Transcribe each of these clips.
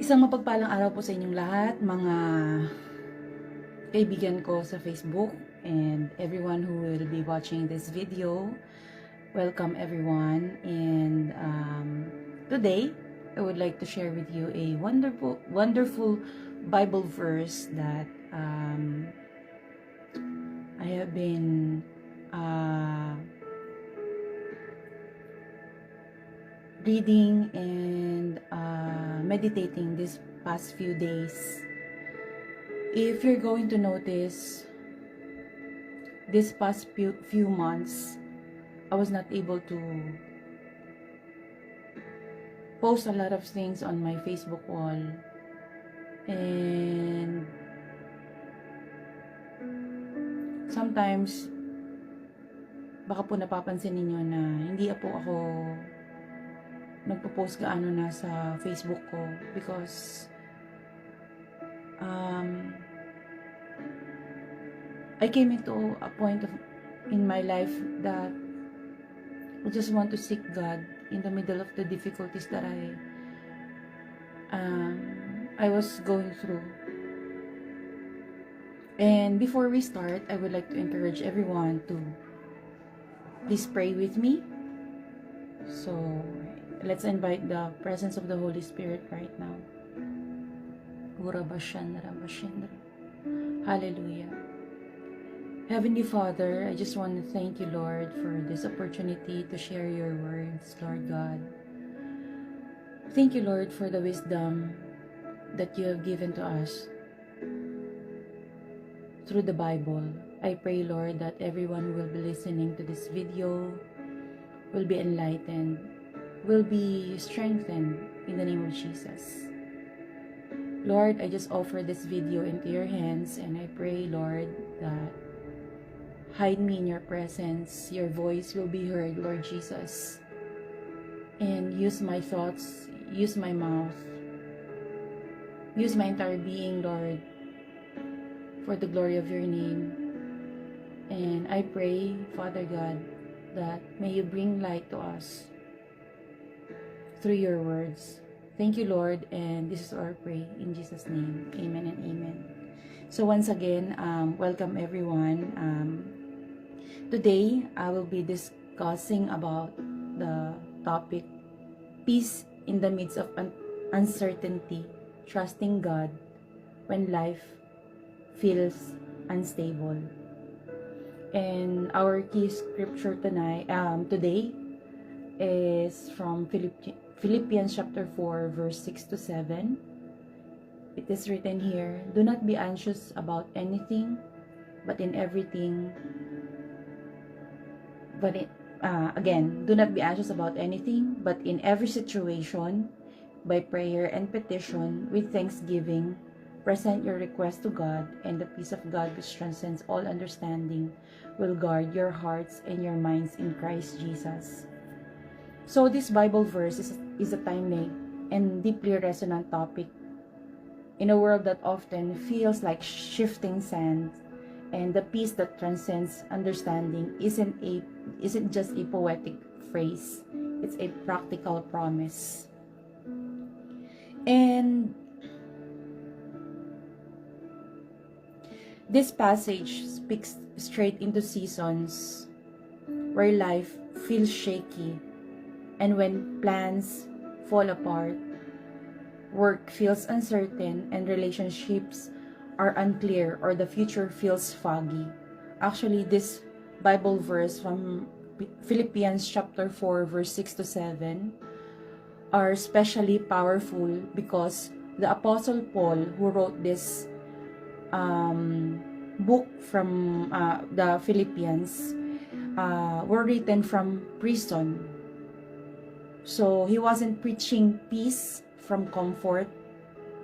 Isang mapagpalang araw po sa inyong lahat, mga kaibigan ko sa Facebook and everyone who will be watching this video. Welcome everyone, and today I would like to share with you a wonderful Bible verse that I have been reading and meditating this past few days. If you're going to notice, this past few months, I was not able to post a lot of things on my Facebook wall. And sometimes, baka po napapansin ninyo na hindi po ako nagpo-post gaano na sa Facebook ko because I came into a point in my life that I just want to seek God in the middle of the difficulties that I was going through. And before we start, I would like to encourage everyone to please pray with me. So let's invite the presence of the Holy Spirit right now. Hallelujah. Heavenly Father, I just want to thank you, Lord, for this opportunity to share your words, Lord God. Thank you, Lord, for the wisdom that you have given to us through the Bible. I pray, Lord, that everyone who will be listening to this video will be enlightened, will be strengthened in the name of Jesus. Lord, I just offer this video into your hands, and I pray, Lord, that hide me in your presence. Your voice will be heard, Lord Jesus. And use my thoughts, use my mouth, use my entire being, Lord, for the glory of your name. And I pray, Father God, that may you bring light to us through your words. Thank you, Lord, and this is our prayer in Jesus' name. Amen and amen. So once again, welcome everyone. Today, I will be discussing about the topic, peace in the midst of uncertainty, trusting God when life feels unstable. And our key scripture today is from Philippians chapter 4, verse 6 to 7. It is written here, do not be anxious about anything, but in everything, do not be anxious about anything, but in every situation, by prayer and petition, with thanksgiving, present your request to God, and the peace of God which transcends all understanding will guard your hearts and your minds in Christ Jesus. So this Bible verse is a timely and deeply resonant topic in a world that often feels like shifting sand, and the peace that transcends understanding isn't just a poetic phrase, it's a practical promise. And this passage speaks straight into seasons where life feels shaky, and when plans fall apart, work feels uncertain, and relationships are unclear, or the future feels foggy. Actually, this Bible verse from Philippians chapter 4, verse 6 to 7 are especially powerful because the Apostle Paul, who wrote this book from the Philippians, were written from prison. So he wasn't preaching peace from comfort,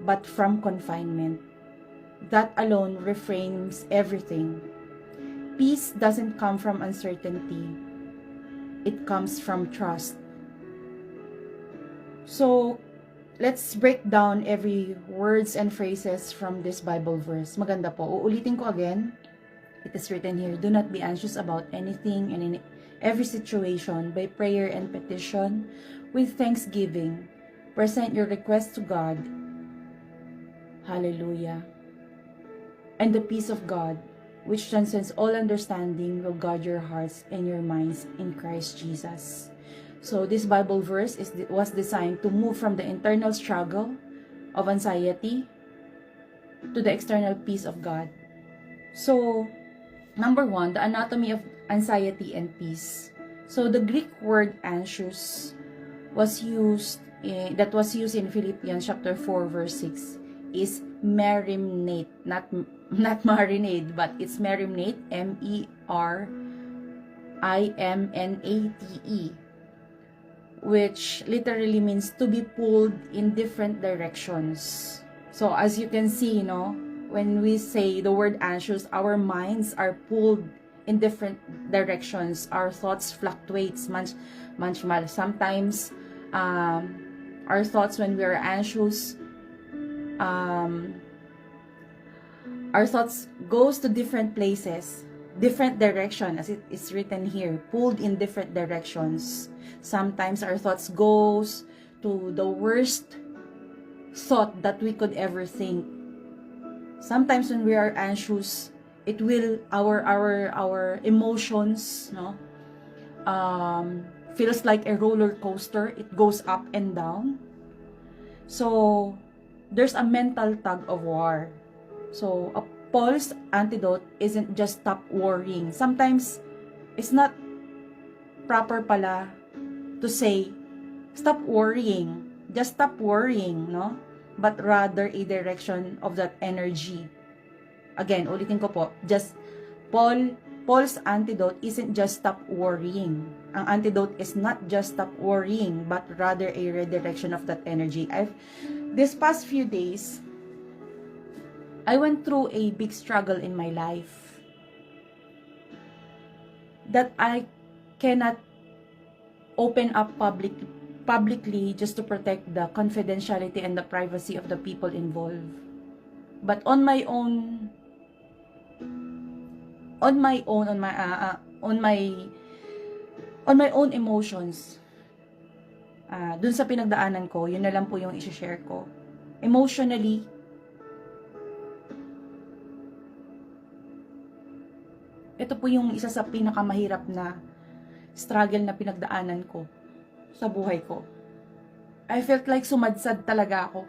but from confinement. That alone reframes everything. Peace doesn't come from uncertainty. It comes from trust. So, let's break down every words and phrases from this Bible verse. Maganda po. Uulitin ko again. It is written here, do not be anxious about anything, and in every situation, by prayer and petition, with thanksgiving, present your request to God, Hallelujah. And the peace of God, which transcends all understanding, will guard your hearts and your minds in Christ Jesus. So this Bible verse was designed to move from the internal struggle of anxiety to the external peace of God. So, number one, the anatomy of anxiety and peace. So the Greek word anxious was used in Philippians chapter 4 verse 6 is merimnate, not marinade, but it's merimnate, MERIMNATE, which literally means to be pulled in different directions. So as you can see, when we say the word anxious, our minds are pulled in different directions. Our thoughts fluctuates manchmal. Sometimes our thoughts when we are anxious, our thoughts goes to different places, different direction, as it is written here, pulled in different directions. Sometimes our thoughts goes to the worst thought that we could ever think. Sometimes when we are anxious, it will our emotions, feels like a roller coaster. It goes up and down. So there's a mental tug of war. So Paul's antidote isn't just stop worrying. Sometimes it's not proper pala to say stop worrying. Just stop worrying, but rather a direction of that energy. Again, ulitin ko po, Paul's antidote isn't just stop worrying. Ang antidote is not just stop worrying, but rather a redirection of that energy. This past few days, I went through a big struggle in my life that I cannot open up publicly just to protect the confidentiality and the privacy of the people involved. But on my own emotions, dun sa pinagdaanan ko, yun na lang po yung i-share ko. Emotionally, ito po yung isa sa pinakamahirap na struggle na pinagdaanan ko sa buhay ko. I felt like sumadsad talaga ako.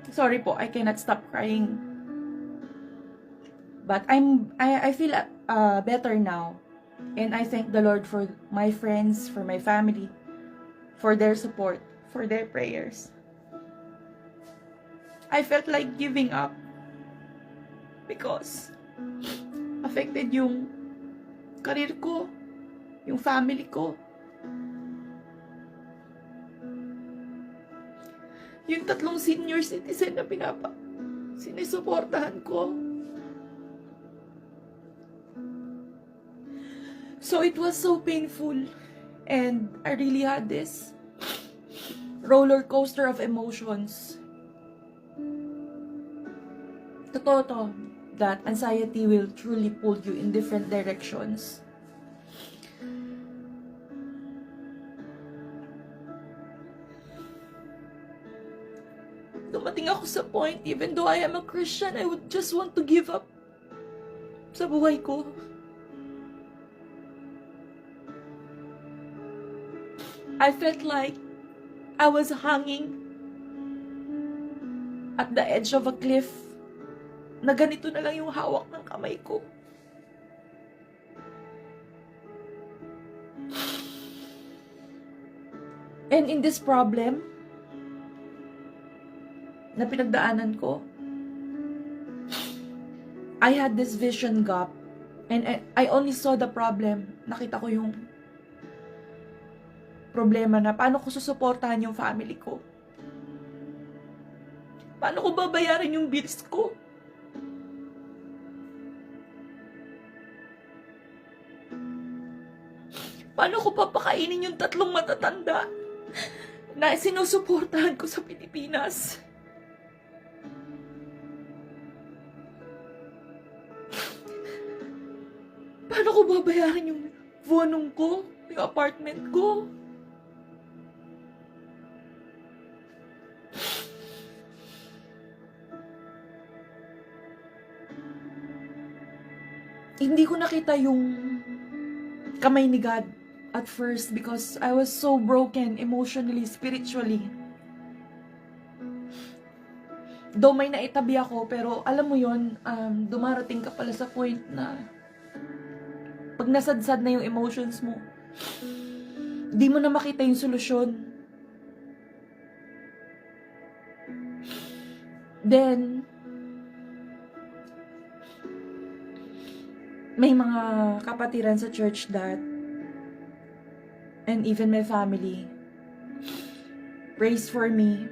Sorry po, I cannot stop crying. But I feel better now. And I thank the Lord for my friends, for my family, for their support, for their prayers. I felt like giving up because affected yung career ko, yung family ko, yung 3 senior citizen na sinisuportahan ko. So it was so painful, and I really had this roller coaster of emotions. Totoo to, that anxiety will truly pull you in different directions. Dumating ako sa point, even though I am a Christian, I would just want to give up sa buhay ko. I felt like I was hanging at the edge of a cliff na ganito na lang yung hawak ng kamay ko. And in this problem na pinagdaanan ko, I had this vision gap, and I only saw the problem. Nakita ko yung problema na paano ko susuportahan yung family ko. Paano ko babayaran yung bills ko? Paano ko papakainin yung 3 matatanda na sinusuportahan ko sa Pilipinas? Paano ko babayaran yung bonong ko, yung apartment ko? hindi ko nakita yung kamay ni God at first because I was so broken emotionally, spiritually. Though may naitabi ako, pero alam mo yon, dumarating ka pala sa point na pag nasadsad na yung emotions mo, di mo na makita yung solusyon. Then, may mga kapatiran sa church that, and even my family, prays for me.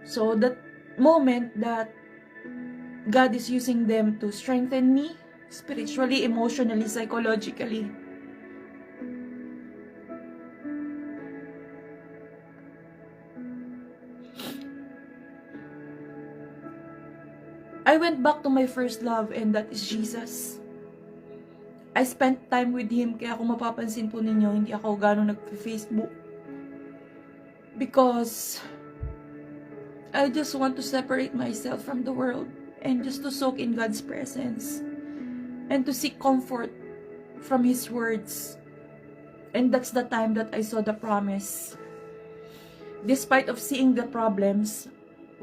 So that moment that God is using them to strengthen me, spiritually, emotionally, psychologically. I went back to my first love, and that is Jesus. I spent time with Him, kaya kung mapapansin po ninyo, hindi ako gano'ng nag-Facebook. Because I just want to separate myself from the world and just to soak in God's presence and to seek comfort from His words. And that's the time that I saw the promise. Despite of seeing the problems,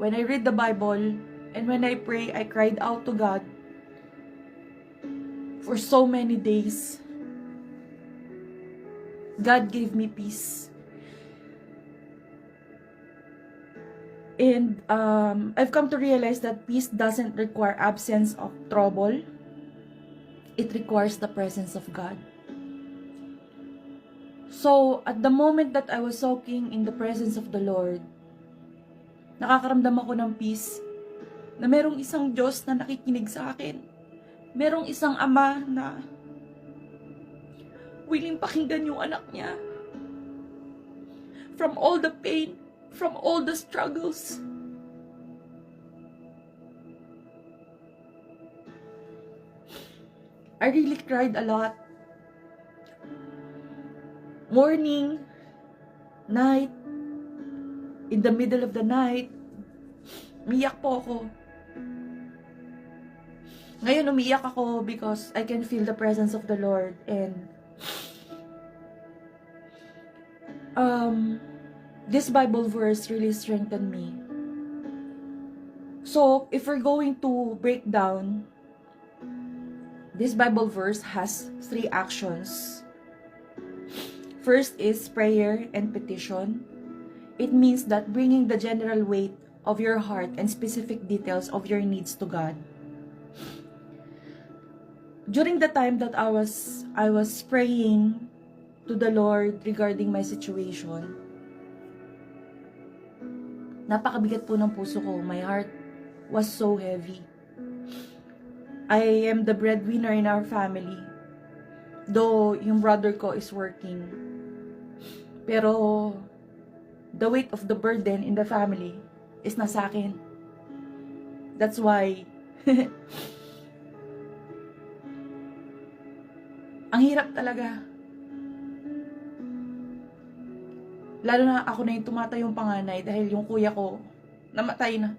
when I read the Bible and when I pray, I cried out to God for so many days. God gave me peace. And I've come to realize that peace doesn't require absence of trouble. It requires the presence of God. So, at the moment that I was soaking in the presence of the Lord, nakakaramdam ako ng peace na merong isang Diyos na nakikinig sa akin. Merong isang Ama na willing pakinggan yung anak niya. From all the pain, from all the struggles. I really cried a lot. Morning, night, in the middle of the night, umiyak po ako. Ngayon umiyak ako because I can feel the presence of the Lord, and this Bible verse really strengthened me. So, if we're going to break down, this Bible verse has 3 actions. First is prayer and petition. It means that bringing the general weight of your heart and specific details of your needs to God. During the time that I was praying to the Lord regarding my situation, napakabigat po ng puso ko. My heart was so heavy. I am the breadwinner in our family. Though yung brother ko is working. Pero the weight of the burden in the family is nasa akin. That's why ang hirap talaga. Lalo na ako na yung tumatayong panganay dahil yung kuya ko namatay na.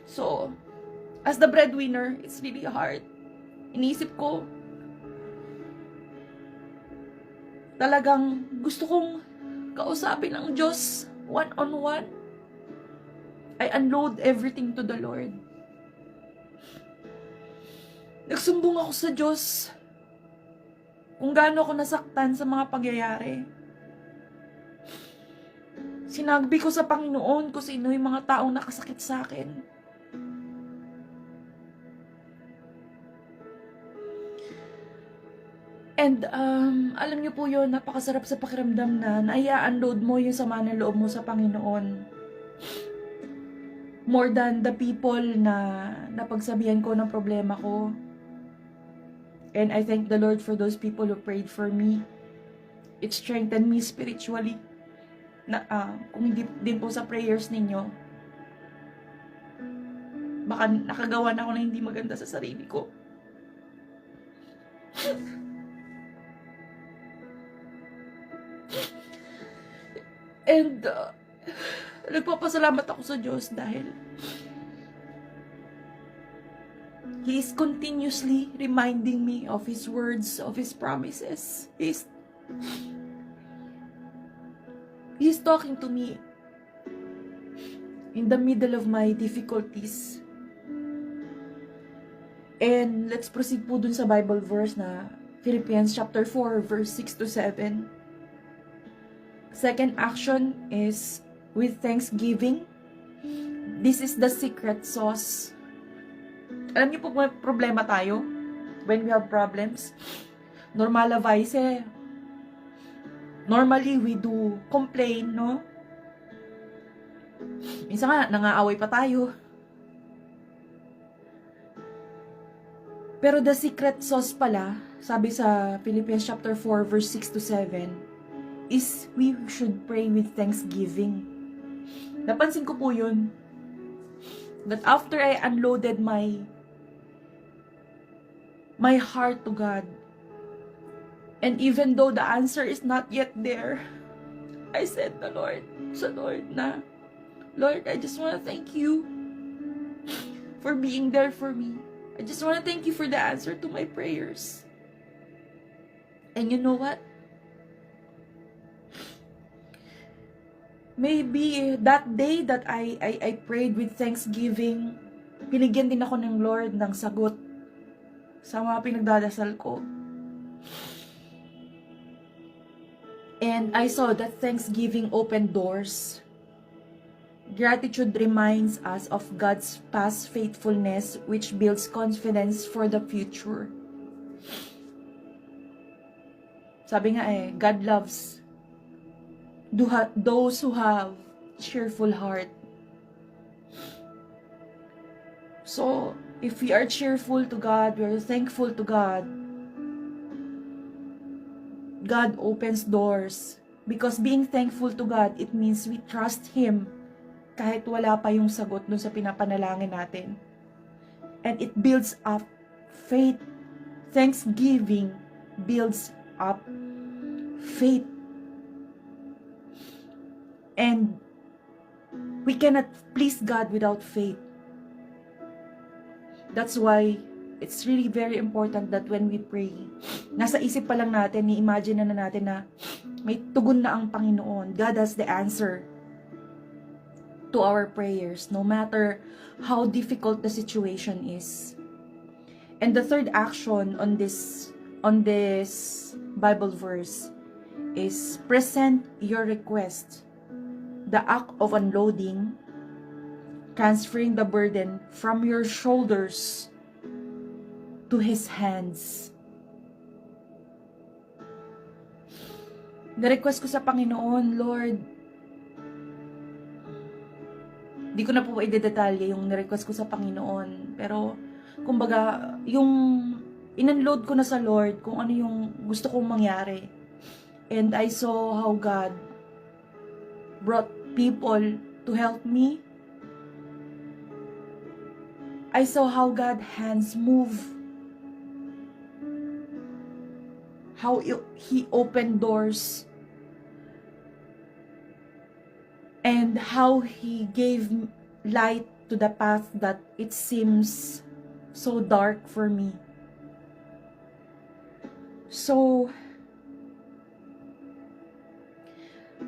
So, as the breadwinner, it's really hard. Iniisip ko, talagang gusto kong kausapin ang Diyos one-on-one. I unload everything to the Lord. Nagsumbong ako sa Diyos kung gaano ako nasaktan sa mga pangyayari. Sinagbi ko sa Panginoon kung sino yung mga taong nakasakit sa akin. And alam niyo po yun, napakasarap sa pakiramdam na nai-unload mo yung sama ng loob mo sa Panginoon. More than the people na napagsabihan ko ng problema ko. And I thank the Lord for those people who prayed for me. It strengthened me spiritually. Na, kung hindi din po sa prayers ninyo, baka nakagawa na ako na hindi maganda sa sarili ko. And nagpapasalamat ako sa Diyos dahil He is continuously reminding me of His words, of His promises. He's talking to me in the middle of my difficulties. And let's proceed po dun sa Bible verse na Philippians chapter 4, verse 6 to 7. Second action is with thanksgiving. This is the secret sauce. Alam niyo po may problema tayo when we have problems. Normally we do complain, no? Minsan nga, nangaaway pa tayo. Pero the secret sauce pala, sabi sa Philippians chapter 4, verse 6 to 7, is we should pray with thanksgiving. Napansin ko po yun. That after I unloaded my heart to God, and even though the answer is not yet there, I said to Lord na, Lord, I just want to thank you for being there for me. I just want to thank you for the answer to my prayers. And you know what? Maybe that day that I prayed with thanksgiving, binigyan din ako ng Lord ng sagot sa mga pinagdadasal ko. And I saw that thanksgiving opened doors. Gratitude reminds us of God's past faithfulness, which builds confidence for the future. Sabi nga God loves those who have cheerful heart. So, if we are cheerful to God, we are thankful to God, God opens doors. Because being thankful to God, it means we trust Him kahit wala pa yung sagot dun sa pinapanalangin natin. And it builds up faith. Thanksgiving builds up faith. And we cannot please God without faith. That's why it's really very important that when we pray, nasa isip pa lang natin, i-imagine na natin na may tugon na ang Panginoon. God has the answer to our prayers, no matter how difficult the situation is. And the third action on this Bible verse is present your request. The act of unloading, transferring the burden from your shoulders to His hands. Na-request ko sa Panginoon, Lord, di ko na po i-detalye yung na-request ko sa Panginoon, pero kumbaga, yung in-unload ko na sa Lord kung ano yung gusto kong mangyari. And I saw how God brought people to help me. I saw how God's hands move. How He opened doors. And how He gave light to the path that it seems so dark for me. So,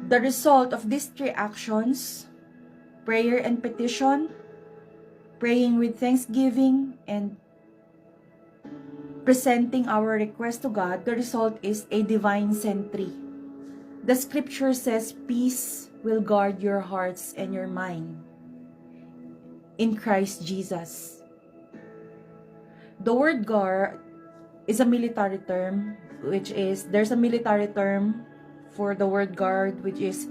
the result of these three actions, prayer and petition, praying with thanksgiving, and presenting our request to God, the result is a divine sentry. The scripture says, peace will guard your hearts and your mind in Christ Jesus. The word guard is a military term, which is, there's a military term for the word guard, which is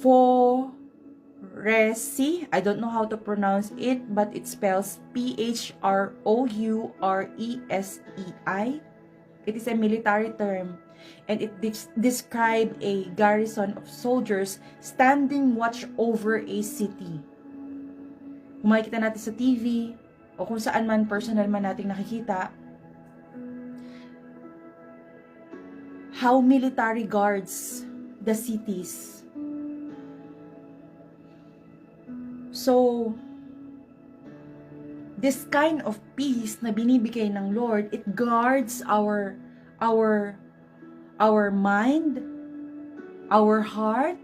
phoresi. I don't know how to pronounce it, but it spells P-H-R-O-U-R-E-S-E-I. It is a military term, and it describes a garrison of soldiers standing watch over a city. Kung makikita natin sa TV, o kung saan man personal man nating nakikita, how military guards the cities. this kind of peace na binibigay ng Lord, it guards our mind, our heart,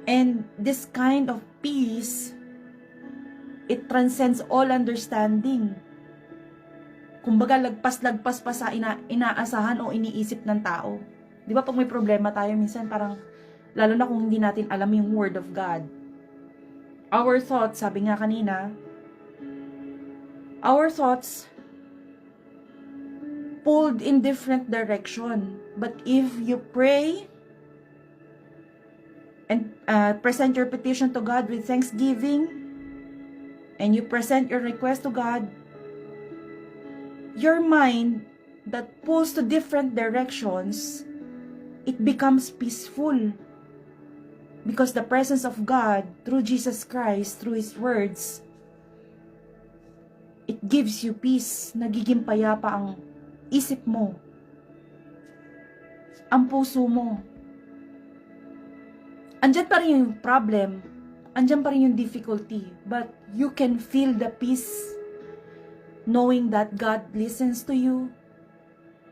and this kind of peace, it transcends all understanding. Kumbaga, lagpas-lagpas pa sa inaasahan o iniisip ng tao. Di ba pag may problema tayo, minsan parang, lalo na kung hindi natin alam yung Word of God. Our thoughts, sabi nga kanina, our thoughts pulled in different direction. But if you pray and present your petition to God with thanksgiving, and you present your request to God, your mind that pulls to different directions, it becomes peaceful. Because the presence of God, through Jesus Christ, through His words, it gives you peace. Nagiging payapa ang isip mo, ang puso mo. Andyan pa rin yung problem, andyan pa rin yung difficulty, but you can feel the peace knowing that God listens to you.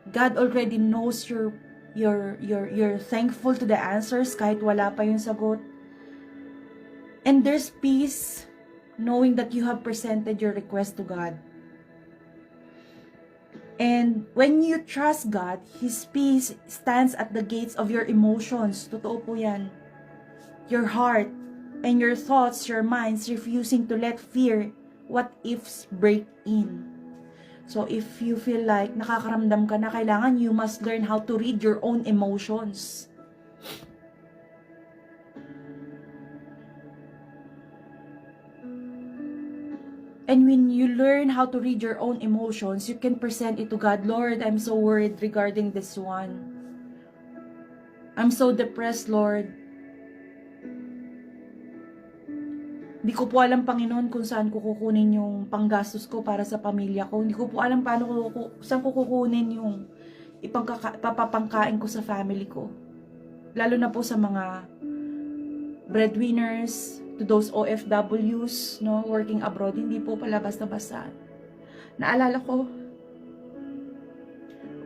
God already knows you're thankful to the answers kahit wala pa yung sagot. And there's peace knowing that you have presented your request to God. And when you trust God, His peace stands at the gates of your emotions. Totoo po yan. Your heart and your thoughts, your minds, refusing to let fear, what ifs break in. So if you feel like nakakaramdam ka na, kailangan you must learn how to read your own emotions. And when you learn how to read your own emotions, you can present it to God. Lord, I'm so worried regarding this one. I'm so depressed, Lord. Hindi ko po alam, Panginoon, kung saan ko kukunin yung panggastos ko para sa pamilya ko. Hindi ko po alam saan ko kukunin yung papapangkain ko sa family ko. Lalo na po sa mga breadwinners, to those OFWs, no, working abroad. Hindi po pala basta-basta. Naalala ko,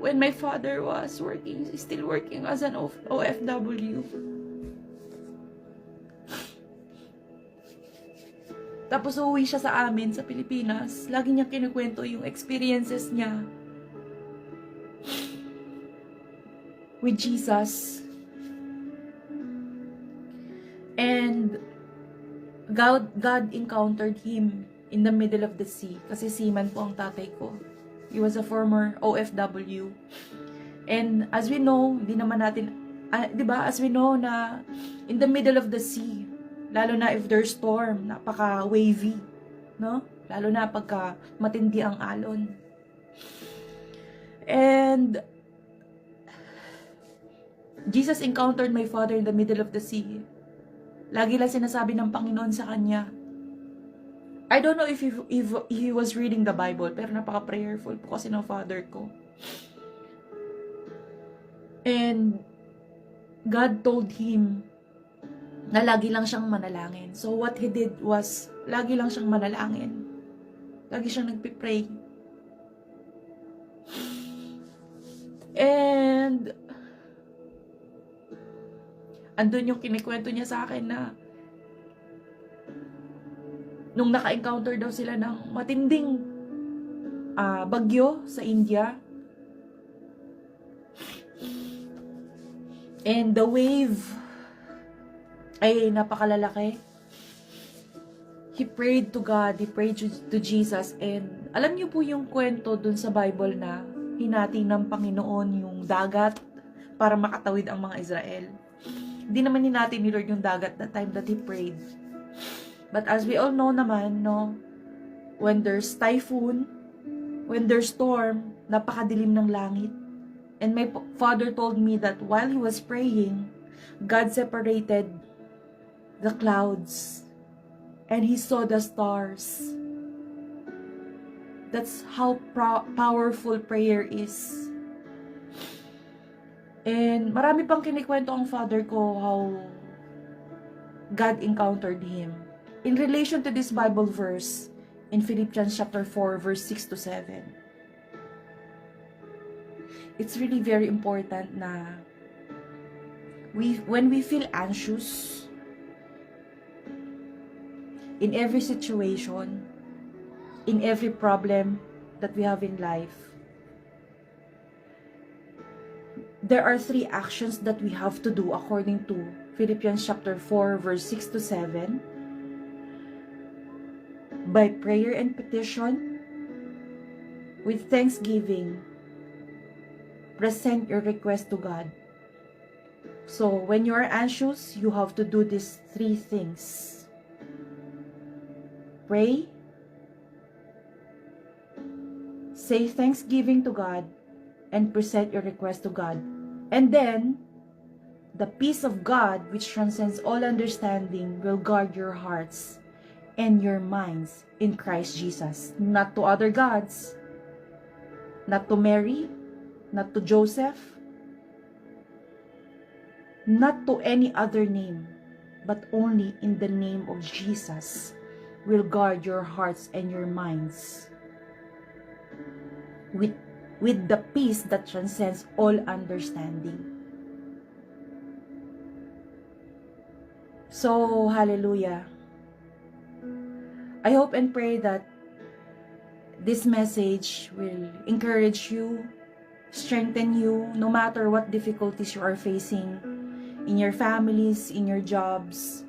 when my father was still working as an OFW, tapos uuwi siya sa amin sa Pilipinas. Lagi niya kinukwento yung experiences niya with Jesus. And God encountered him in the middle of the sea. Kasi seaman po ang tatay ko. He was a former OFW. And as we know, di naman natin, di ba, as we know na in the middle of the sea, lalo na if there's storm, napaka-wavy, no? Lalo na pagka matindi ang alon. And Jesus encountered my father in the middle of the sea. Lagi lang sinasabi ng Panginoon sa kanya. I don't know if he was reading the Bible, pero napaka-prayerful po kasi ng father ko. And God told him na lagi lang siyang manalangin. So what he did was, lagi lang siyang manalangin. Lagi siyang nagpipray. And andun yung kinikwento niya sa akin na nung naka-encounter daw sila ng matinding bagyo sa India. And the wave ay napakalalaki. He prayed to God, he prayed to Jesus, and alam niyo po yung kwento dun sa Bible na hinati ng Panginoon yung dagat para makatawid ang mga Israel. Hindi naman hinati ni Lord yung dagat that time that he prayed. But as we all know naman, no, when there's typhoon, when there's storm, napakadilim ng langit. And my father told me that while he was praying, God separated the clouds and he saw the stars. That's how powerful prayer is. And marami pang kinikwento ang father ko how God encountered him. in relation to this Bible verse in Philippians chapter 4, verse 6 to 7, it's really very important na when we feel anxious in every situation, in every problem that we have in life, there are 3 actions that we have to do according to Philippians chapter 4, verse 6 to 7. By prayer and petition, with thanksgiving, present your request to God. So, when you are anxious, you have to do these 3 things. Pray, say thanksgiving to God, and present your request to God. And then, the peace of God, which transcends all understanding, will guard your hearts and your minds in Christ Jesus. Not to other gods, not to Mary, not to Joseph, not to any other name, but only in the name of Jesus will guard your hearts and your minds with the peace that transcends all understanding. So, hallelujah. I hope and pray that this message will encourage you, strengthen you, no matter what difficulties you are facing in your families, in your jobs.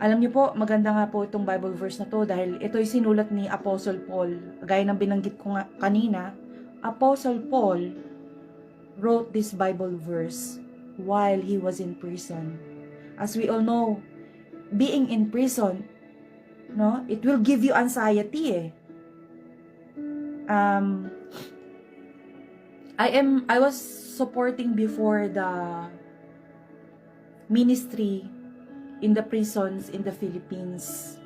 Alam niyo po, maganda nga po itong Bible verse na to dahil ito'y sinulat ni Apostle Paul. Gaya ng binanggit ko nga kanina, Apostle Paul wrote this Bible verse while he was in prison. As we all know, being in prison, no, it will give you anxiety. I was supporting before the ministry in the prisons in the Philippines.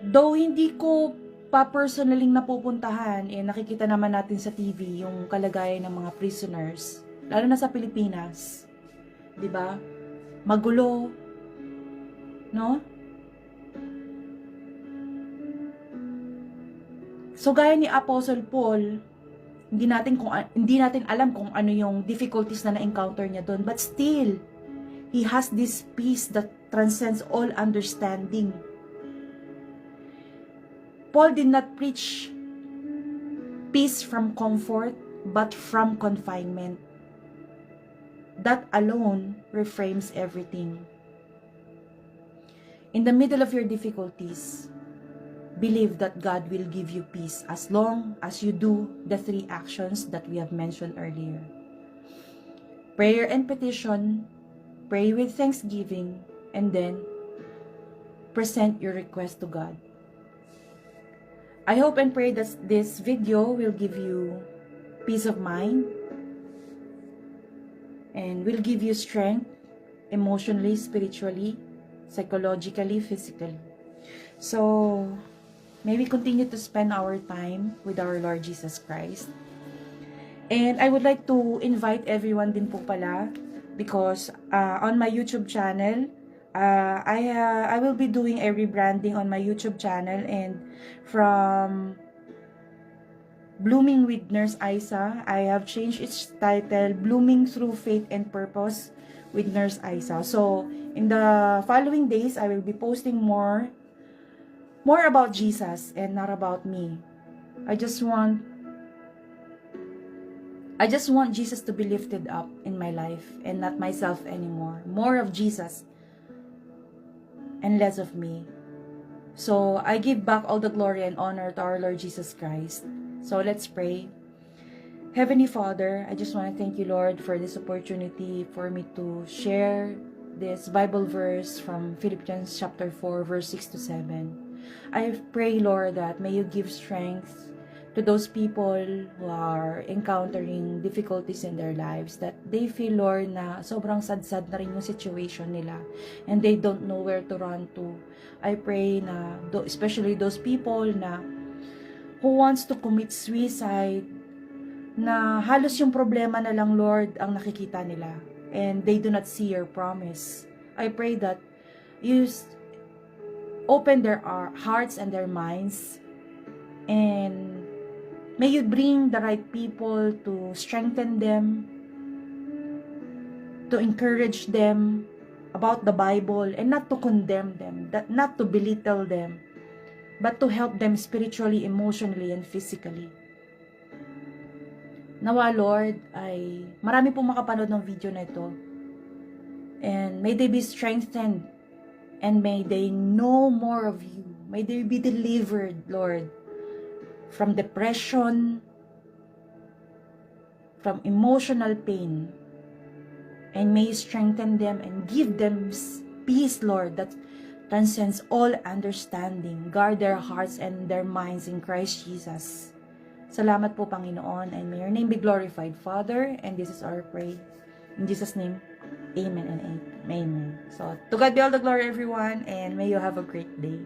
Though hindi ko pa personaling napupuntahan, nakikita naman natin sa TV yung kalagayan ng mga prisoners, lalo na sa Pilipinas. 'Di ba? Magulo, no? So gaya ni Apostle Paul, hindi natin alam kung ano yung difficulties na na-encounter niya doon, but still he has this peace that transcends all understanding. Paul did not preach peace from comfort, but from confinement. That alone reframes everything. In the middle of your difficulties, believe that God will give you peace as long as you do the 3 actions that we have mentioned earlier. Prayer and petition, pray with thanksgiving, and then present your request to God. I hope and pray that this video will give you peace of mind and will give you strength emotionally, spiritually, psychologically, physically. So, may we continue to spend our time with our Lord Jesus Christ. And I would like to invite everyone din po pala, because on my YouTube channel, I will be doing a rebranding on my YouTube channel, and from Blooming with Nurse Isa, I have changed its title, Blooming Through Faith and Purpose with Nurse Isa. So, in the following days, I will be posting more about Jesus and not about me. I just want Jesus to be lifted up in my life and not myself anymore. More of Jesus and less of me. So, I give back all the glory and honor to our Lord Jesus Christ. So, let's pray. Heavenly Father, I just want to thank you, Lord, for this opportunity for me to share this Bible verse from Philippians chapter 4, verse 6 to 7. I pray, Lord, that may you give strength to those people who are encountering difficulties in their lives, that they feel, Lord, na sobrang sad-sad na rin yung situation nila and they don't know where to run to. I pray na, especially those people na who wants to commit suicide, na halos yung problema na lang, Lord, ang nakikita nila. and they do not see your promise. I pray that you open their hearts and their minds, and may you bring the right people to strengthen them, to encourage them about the Bible, and not to condemn them, not to belittle them, but to help them spiritually, emotionally, and physically. Nawa, Lord, ay marami pong makapanood ng video na ito. And may they be strengthened, and may they know more of you. May they be delivered, Lord, from depression, from emotional pain. And may you strengthen them and give them peace, Lord, that transcends all understanding. Guard their hearts and their minds in Christ Jesus. Salamat po, Panginoon, and may your name be glorified, Father, and this is our prayer. In Jesus' name, amen and amen. So, to God be all the glory, everyone, and may you have a great day.